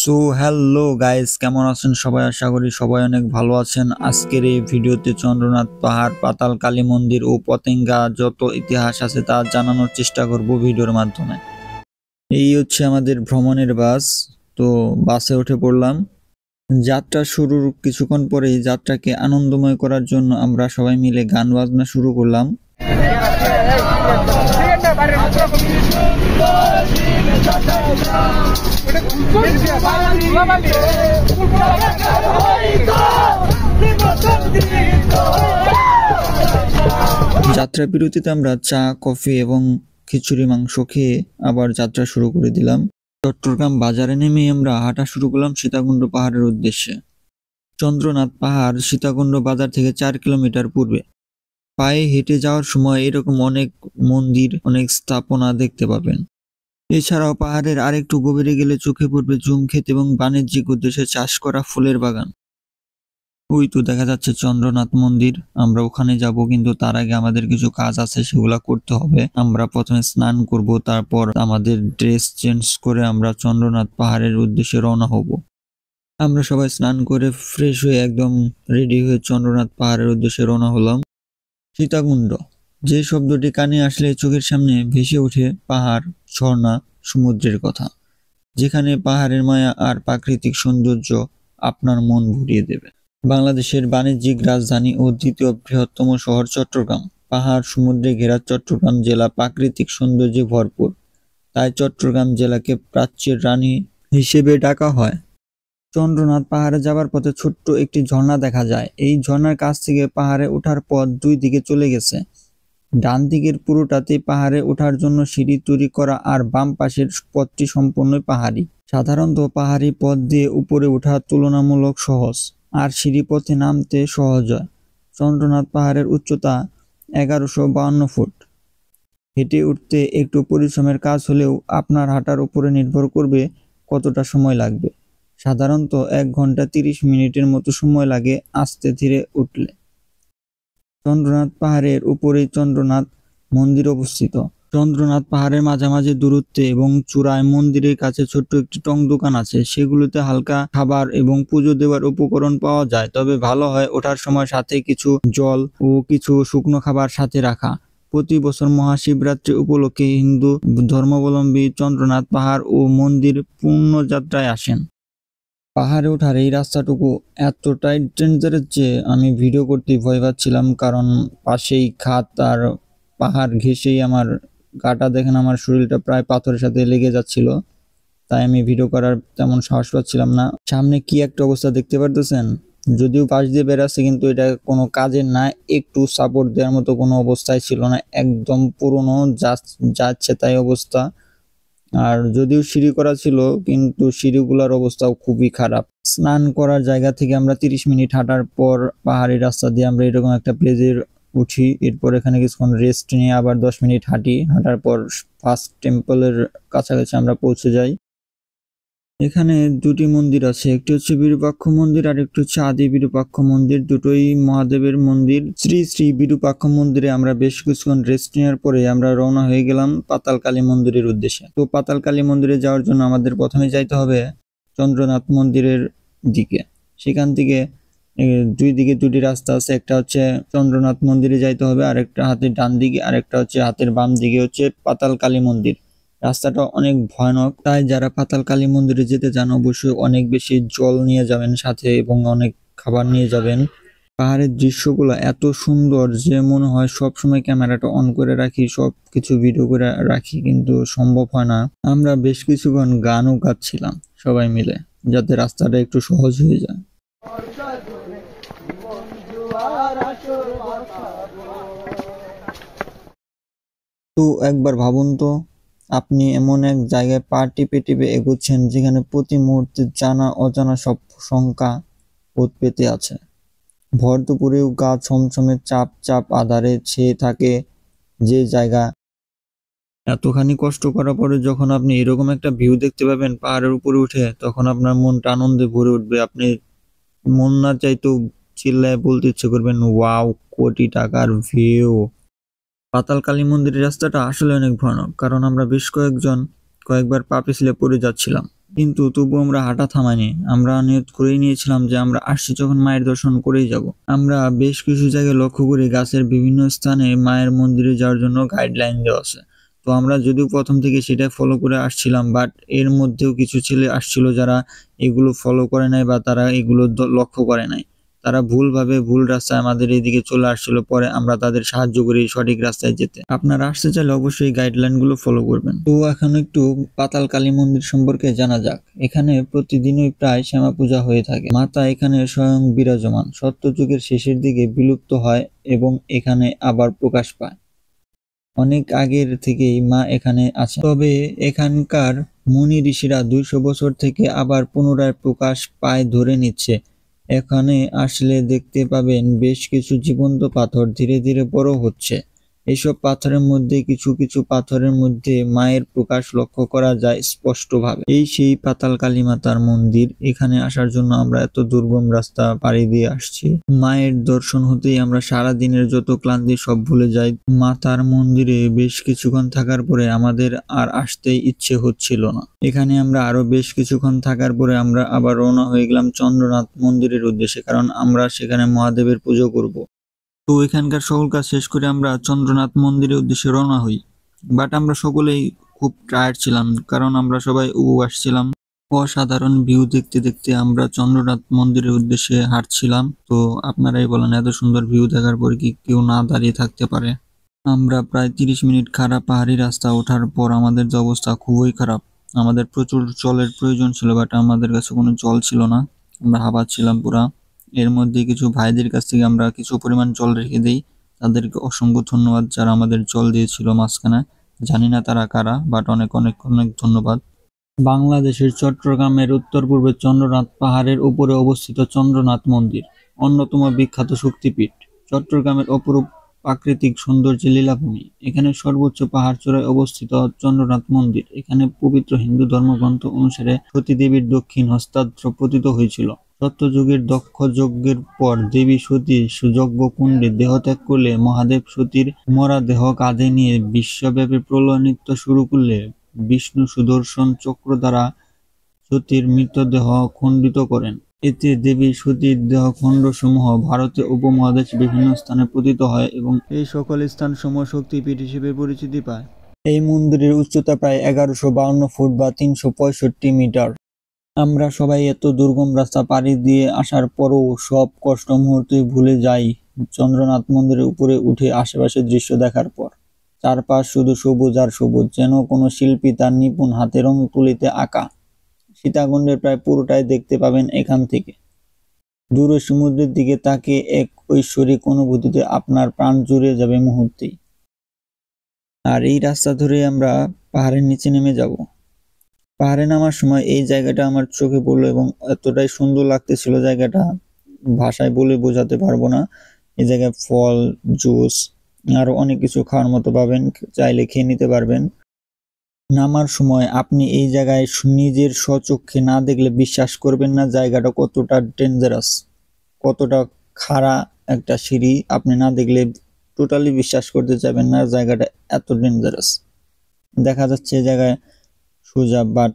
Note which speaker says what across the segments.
Speaker 1: So hello guys, কেমন আছেন সবাই? আশা করি সবাই অনেক ভালো আছেন। আজকের এই ভিডিওতে চন্দ্রনাথ পাহাড়, পাতাল কালী মন্দির ও পতেঙ্গা যত ইতিহাস আছে তা জানানোর চেষ্টা করব ভিডিওর মাধ্যমে। এই হচ্ছে আমাদের ভ্রমণের বাস। তো বাসে উঠে পড়লাম। যাত্রা শুরুর কিছুক্ষণ পরেই যাত্রাকে আনন্দময় করার জন্য আমরা সবাই মিলে গান বাজনা শুরু করলাম। যাত্রা বিরতিতে আমরা চা, কফি এবং খিচুড়ি মাংস খেয়ে আবার যাত্রা শুরু করে দিলাম। চট্টগ্রাম বাজারে নেমে আমরা হাঁটা শুরু করলাম সীতাকুণ্ড পাহাড়ের উদ্দেশ্যে। চন্দ্রনাথ পাহাড় সীতাকুণ্ড বাজার থেকে 4 কিলোমিটার পূর্বে। পায়ে হেঁটে যাওয়ার সময় এরকম অনেক মন্দির, অনেক স্থাপনা দেখতে পাবেন। এছাড়াও পাহাড়ের আরেকটু গভীরে গেলে চোখে পড়বে জুম ক্ষেত এবং বাণিজ্যিক উদ্দেশ্যে চাষ করা ফুলের বাগান। ওই তো দেখা যাচ্ছে চন্দ্রনাথ মন্দির। আমরা ওখানে যাব, কিন্তু তার আগে আমাদের কিছু কাজ আছে, সেগুলা করতে হবে। আমরা প্রথমে স্নান করব, তারপর আমাদের ড্রেস চেঞ্জ করে আমরা চন্দ্রনাথ পাহাড়ের উদ্দেশ্যে রওনা হব। আমরা সবাই স্নান করে ফ্রেশ হয়ে একদম রেডি হয়ে চন্দ্রনাথ পাহাড়ের উদ্দেশ্যে রওনা হলাম। সীতাকুণ্ড, যে শব্দটি কানে আসলে চোখের সামনে ভেসে ওঠে পাহাড়, ঝর্ণা, সমুদ্রের কথা, যেখানে পাহাড়ের মায়া আর প্রাকৃতিক সৌন্দর্য আপনার মন ভরিয়ে দেবে। বাংলাদেশের বাণিজ্যিক রাজধানী ও দ্বিতীয় বৃহত্তম শহর চট্টগ্রাম। পাহাড় সমুদ্রে ঘেরা চট্টগ্রাম জেলা প্রাকৃতিক সৌন্দর্যে ভরপুর। তাই চট্টগ্রাম জেলাকে প্রাচ্যের রানী হিসেবে ডাকা হয়। চন্দ্রনাথ পাহাড়ে যাবার পথে ছোট্ট একটি ঝর্ণা দেখা যায়। এই ঝর্ণার কাছ থেকে পাহাড়ে ওঠার পথ দুই দিকে চলে গেছে। ডান দিকের পুরোটাতে পাহাড়ে ওঠার জন্য সিঁড়ি তৈরি করা, আর বাম পাশের পথটি সম্পূর্ণই পাহাড়ি। সাধারণত পাহাড়ি পথ দিয়ে উপরে ওঠা তুলনামূলক সহজ, আর সিঁড়ি পথে নামতে সহজ হয়। চন্দ্রনাথ পাহাড়ের উচ্চতা 1152 ফুট। হেঁটে উঠতে একটু পরিশ্রমের কাজ হলেও আপনার হাঁটার উপরে নির্ভর করবে কতটা সময় লাগবে। সাধারণত 1 ঘন্টা 30 মিনিটের মতো সময় লাগে আস্তে ধীরে উঠলে। চন্দ্রনাথ পাহাড়ের উপরেই চন্দ্রনাথ মন্দির অবস্থিত। চন্দ্রনাথ পাহাড়ের মাঝামাঝি দূরত্বে এবং চূড়ায় মন্দিরের কাছে ছোট্ট একটি টং দোকান আছে। সেগুলোতে হালকা খাবার এবং পুজো দেওয়ার উপকরণ পাওয়া যায়, তবে ভালো হয় ওঠার সময় সাথে কিছু জল ও কিছু শুকনো খাবার সাথে রাখা। প্রতি বছর মহাশিবরাত্রি উপলক্ষে হিন্দু ধর্মাবলম্বী চন্দ্রনাথ পাহাড় ও মন্দির পুণ্যযাত্রায় আসেন। পাহাড়ে ওঠার এই রাস্তাটুকু এতটাই ডেঞ্জারাস যে আমি ভিডিও করতে ভয় পাচ্ছিলাম, কারণ পাশেই খাত আর পাহাড় ঘেঁষেই আমার গাটা, দেখেন আমার শরীরটা প্রায় পাথরের সাথে লেগে যাচ্ছিল। তাই আমি ভিডিও করার তেমন সাহস পাচ্ছিলাম না। সামনে কি একটা অবস্থা দেখতে পারতেছেন? যদিও পাশ দিয়ে বেরাচ্ছে, কিন্তু এটা কোনো কাজের না, একটু সাপোর্ট দেওয়ার মতো কোনো অবস্থায় ছিল না। একদম পুরনো যাচ্ছে তাই অবস্থা। আর যদিও সিঁড়ি করা ছিল, কিন্তু সিঁড়িগুলোর অবস্থাও খুবই খারাপ। স্নান করার জায়গা থেকে আমরা 30 মিনিট হাঁটার পর পাহাড়ি রাস্তা দিয়ে আমরা এরকম একটা প্লেসে উঠি। এরপর এখানে কিছুক্ষণ রেস্ট নিয়ে আবার 10 মিনিট হাঁটার পর ফার্স্ট টেম্পলের কাছাকাছি আমরা পৌঁছে যাই। এখানে দুটি মন্দির আছে, একটি হচ্ছে বিরূপাক্ষ মন্দির আর একটি হচ্ছে আদি বিরূপাক্ষ মন্দির। দুটোই মহাদেবের মন্দির। শ্রী শ্রী বিরূপাক্ষ মন্দিরে আমরা বেশ কিছুক্ষণ রেস্ট নেওয়ার পরে আমরা রওনা হয়ে গেলাম পাতাল কালী মন্দিরের উদ্দেশ্যে। তো পাতাল কালী মন্দিরে যাওয়ার জন্য আমাদের প্রথমে যাইতে হবে চন্দ্রনাথ মন্দিরের দিকে। সেখান থেকে দুই দিকে দুটি রাস্তা আছে, একটা হচ্ছে চন্দ্রনাথ মন্দিরে যাইতে হবে, আর একটা হাতের ডান দিকে, আর একটা হচ্ছে হাতের বাম দিকে হচ্ছে পাতাল কালী মন্দির। রাস্তাটা অনেক ভয়ানক, তাই যারা পাতাল কালী মন্দিরে যেতে চান অবশ্যই অনেক বেশি জল নিয়ে যাবেন সাথে এবং অনেক খাবার নিয়ে যাবেন। পাহাড়ের দৃশ্যগুলো এত সুন্দর যে মনে হয় সবসময় ক্যামেরাটা অন করে রাখি, সবকিছু ভিডিও করে রাখি, কিন্তু সম্ভব হয় না। আমরা বেশ কিছুক্ষণ গানও গাচ্ছিলাম সবাই মিলে, যাতে রাস্তাটা একটু সহজ হয়ে যায়। তো একবার ভাবুন তো, আপনি এমন এক জায়গায় পা টিপে টিপে এগোচ্ছেন যেখানে প্রতি মুহূর্তে জানা অজানা সব শঙ্কা ওত পেতে আছে। ভর দুপুরেও গা ছমছমে চাপ চাপ আধারে ছেয়ে থাকে যে জায়গা। এতখানি কষ্ট করার পরে যখন আপনি এরকম একটা ভিউ দেখতে পাবেন পাহাড়ের উপরে উঠে, তখন আপনার মনটা আনন্দে ভরে উঠবে। আপনি মন না চাইতেও চিল্লায় বলতে ইচ্ছে করবেন, ওয়াও, কোটি টাকার ভিউ। পাতাল কালী মন্দিরের রাস্তাটা আসলে অনেক ভয়ানক, কারণ আমরা বেশ কয়েকবার পা পিছলে পড়ে যাচ্ছিলাম। কিন্তু তবু আমরা হাঁটা থামাইনি। আমরা নিয়ত করেই নিয়েছিলাম যে আমরা আসছি যখন মায়ের দর্শন করেই যাব। আমরা বেশ কিছু জায়গায় লক্ষ্য করি গাছের বিভিন্ন স্থানে মায়ের মন্দিরে যাওয়ার জন্য গাইডলাইন দেওয়া আছে। তো আমরা যদিও প্রথম থেকে সেটা ফলো করে আসছিলাম, বাট এর মধ্যেও কিছু ছেলে আসছিল যারা এগুলো ফলো করে নাই বা তারা এগুলো লক্ষ্য করে নাই। তারা ভুলভাবে ভুল রাস্তায় আমাদের এদিকে চলে আসছিল। পরে আমরা তাদের সাহায্য করি সঠিক রাস্তায় যেতে। আপনারা আসতে চাইলে অবশ্যই গাইডলাইনগুলো ফলো করবেন। তো এখন একটু পাতাল কালী মন্দির সম্পর্কে জানা যাক। এখানে প্রতিদিনই প্রায় শ্যামা পূজা হয়ে থাকে। মাতা এখানে স্বয়ং বিরাজমান। সত্যযুগের শেষের দিকে বিলুপ্ত হয় এবং এখানে আবার প্রকাশ পায়। অনেক আগের থেকেই মা এখানে আছে, তবে এখানকার মুনি ঋষিরা 200 বছর থেকে আবার পুনরায় প্রকাশ পায় ধরে নিচ্ছে। এখানে আসলে দেখতে পাবেন বেশ কিছু জীবন্ত পাথর ধীরে ধীরে বড় হচ্ছে। এইসব পাথরের মধ্যে কিছু কিছু পাথরের মধ্যে মায়ের প্রকাশ লক্ষ্য করা যায় স্পষ্টভাবে। এই সেই পাতাল কালী মাতার মন্দির। এখানে আসার জন্য আমরা এত দুর্গম রাস্তা পাড়ি দিয়ে আসছি। মায়ের দর্শন হতেই আমরা সারা দিনের যত ক্লান্তি সব ভুলে যাই। মাতার মন্দিরে বেশ কিছুক্ষণ থাকার পরে আমাদের আর আসতেই ইচ্ছে হচ্ছিল না। এখানে আমরা আরো বেশ কিছুক্ষণ থাকার পরে আমরা আবার রওনা হয়ে গেলাম চন্দ্রনাথ মন্দিরের উদ্দেশ্যে, কারণ আমরা সেখানে মহাদেবের পুজো করব। তো এখানকার সকল কাজ শেষ করে আমরা চন্দ্রনাথ মন্দিরের উদ্দেশ্যে রওনা হই। বাট আমরা সকলেই খুব টায়ার্ড ছিলাম, কারণ আমরা সবাই উপবাস ছিলাম। অসাধারণ ভিউ দেখতে দেখতে আমরা চন্দ্রনাথ মন্দিরের উদ্দেশ্যে হাঁটছিলাম। তো আপনারাই বলেন, এত সুন্দর ভিউ দেখার পর কি কেউ না দাঁড়িয়ে থাকতে পারে? আমরা প্রায় 30 মিনিট খারাপ পাহাড়ি রাস্তা ওঠার পর আমাদের যে অবস্থা খুবই খারাপ। আমাদের প্রচুর জলের প্রয়োজন ছিল, বাট আমাদের কাছে কোনো জল ছিল না। আমরা হাঁপাচ্ছিলাম পুরা। এর মধ্যে কিছু ভাইদের কাছ থেকে আমরা কিছু পরিমাণ জল রেখে দিই। তাদেরকে অসংখ্য ধন্যবাদ যারা আমাদের জল দিয়েছিল মাঝখানে। জানি না তারা কারা, বাট অনেক অনেক অনেক ধন্যবাদ। বাংলাদেশের চট্টগ্রামের উত্তর-পূর্বে চন্দ্রনাথ পাহাড়ের উপরে অবস্থিত চন্দ্রনাথ মন্দির অন্যতম বিখ্যাত শক্তিপীঠ। চট্টগ্রামের অপরূপ প্রাকৃতিক সৌন্দর্যের লীলাভূমি। এখানে সর্বোচ্চ পাহাড়চূড়ায় অবস্থিত চন্দ্রনাথ মন্দির। এখানে পবিত্র হিন্দু ধর্মগ্রন্থ অনুসারে সতী দেবীর দক্ষিণ হস্তান্ত্র পতিত হয়েছিল। সত্যযুগের দক্ষ যজ্ঞের পর দেবী সতী যজ্ঞ কুণ্ডে দেহত্যাগ করলে মহাদেব সতীর মরা দেহ কাঁধে নিয়ে বিশ্বব্যাপী প্রলয় নৃত্য শুরু করলে বিষ্ণু সুদর্শন চক্র দ্বারা সতীর মৃতদেহ খণ্ডিত করেন। এতে দেবী সতীর দেহখণ্ডসমূহ ভারতের উপমহাদেশ বিভিন্ন স্থানে পতিত হয় এবং এই সকল স্থানসমূহ শক্তিপীঠ হিসেবে পরিচিতি পায়। এই মন্দিরের উচ্চতা প্রায় 1152 ফুট বা 365 মিটার। আমরা সবাই এত দুর্গম রাস্তা পাড়ি দিয়ে আসার পরও সব কষ্ট মুহূর্তে ভুলে যাই চন্দ্রনাথ মন্দিরের উপরে উঠে আশেপাশের দৃশ্য দেখার পর। চারপাশ শুধু সবুজ আর সবুজ, যেন কোনো শিল্পী তার নিপুণ হাতে রং তুলিতে আঁকা। সীতাকুণ্ডের প্রায় পুরোটাই দেখতে পাবেন এখান থেকে। দূরে সমুদ্রের দিকে তাকিয়ে এক ঐশ্বরিক অনুভূতিতে আপনার প্রাণ জুড়ে যাবে মুহূর্তেই। আর এই রাস্তা ধরে আমরা পাহাড়ের নিচে নেমে যাব। পাহাড়ে নামার সময় এই জায়গাটা আমার চোখে পড়লো এবং এতটাই সুন্দর লাগতেছিল জায়গাটা, ভাষায় বলে বোঝাতে পারবো না। এই জায়গায় ফল, জুস আরো অনেক কিছু খাওয়ার মতো পাবেন, চাইলে খেয়ে নিতে পারবেন। নামার সময় আপনি এই জায়গায় নিজের স্বচক্ষে না দেখলে বিশ্বাস করবেন না জায়গাটা কতটা ডেঞ্জারাস, কতটা খাড়া একটা সিঁড়ি। আপনি না দেখলে টোটালি বিশ্বাস করতে চাইবেন না জায়গাটা এত ডেঞ্জারাস। দেখা যাচ্ছে এই জায়গায় সোজা, বাট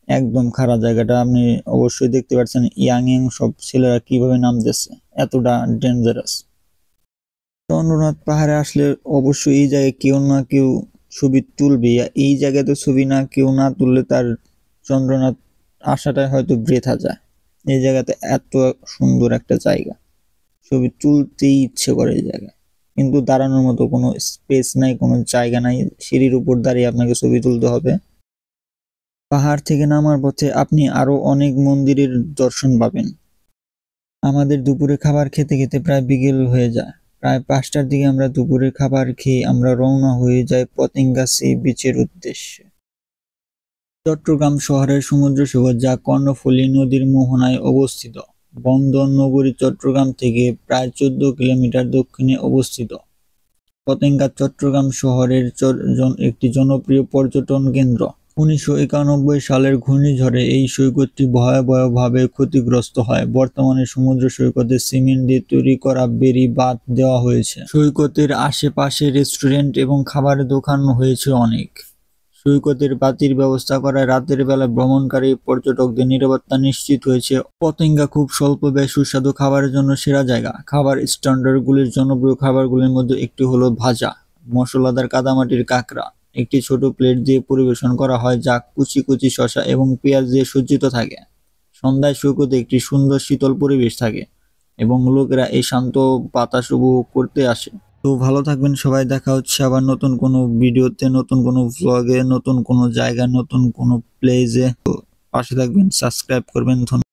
Speaker 1: একদম খাড়া জায়গাটা। আপনি অবশ্যই দেখতে পাচ্ছেন ইয়াং সব ছেলেরা কিভাবে নামতেছে, এতটা ডেঞ্জারাস। চন্দ্রনাথ পাহাড়ে আসলে অবশ্যই এই জায়গায় কেউ না কেউ ছবি তুলবে। এই জায়গাতে ছবি না কেউ না তুললে তার চন্দ্রনাথ আসাটাই হয়তো বৃথা যায়। এই জায়গাতে এত সুন্দর একটা জায়গা, ছবি তুলতেই ইচ্ছে করে এই জায়গায়, কিন্তু দাঁড়ানোর মতো কোনো স্পেস নাই, কোনো জায়গা নাই। সিঁড়ির উপর দাঁড়িয়ে আপনাকে ছবি তুলতে হবে। পাহাড় থেকে নামার পথে আপনি আরো অনেক মন্দিরের দর্শন পাবেন। আমাদের দুপুরে খাবার খেতে খেতে প্রায় বিকেল হয়ে যায়। প্রায় 5টার দিকে আমরা দুপুরের খাবার খেয়ে আমরা রওনা হয়ে যাই পতেঙ্গা সি বিচের উদ্দেশ্যে। চট্টগ্রাম শহরের সমুদ্র সৈকত, যা কর্ণফুলী নদীর মোহনায় অবস্থিত। বন্দর নগরী চট্টগ্রাম থেকে প্রায় 14 কিলোমিটার দক্ষিণে অবস্থিত। পতেঙ্গা চট্টগ্রাম শহরের একটি জনপ্রিয় পর্যটন কেন্দ্র। 1991 সালের ঘূর্ণিঝড়ে এই সৈকতটি ভয়াবহভাবে ক্ষতিগ্রস্ত হয়। বর্তমানে সমুদ্র সৈকতে সিমেন্ট দিয়ে তৈরি করা বেড়ি বাঁধ দেওয়া হয়েছে। সৈকতের আশেপাশে রেস্টুরেন্ট এবং খাবারের দোকান হয়েছে অনেক। সৈকতের বাতির ব্যবস্থা করায় রাতের বেলা ভ্রমণকারী পর্যটকদের নিরাপত্তা নিশ্চিত হয়েছে। পতেঙ্গা খুব স্বল্প ব্যয়ে সুস্বাদু খাবারের জন্য সেরা জায়গা। খাবার স্ট্যান্ডার্ডগুলির জনপ্রিয় খাবারগুলির মধ্যে একটি হলো ভাজা মশলাদার কাদামাটির কাঁকড়া। একটি ছোট প্লেট দিয়ে পরিবেশন করা হয় যা কুচি কুচি শসা এবং পেঁয়াজ দিয়ে সজ্জিত থাকে। সন্ধ্যায় সৈকতে একটি সুন্দর শীতল পরিবেশ থাকে এবং লোকেরা এই শান্ত বাতাস উপভোগ করতে আসে। তো ভালো থাকবেন সবাই, দেখা হচ্ছে আবার নতুন কোনো ভিডিওতে, নতুন কোনো ভ্লগে, নতুন কোনো জায়গায়, নতুন কোনো প্লেসে। তো পাশে থাকবেন, সাবস্ক্রাইব করবেন। ধন্যবাদ।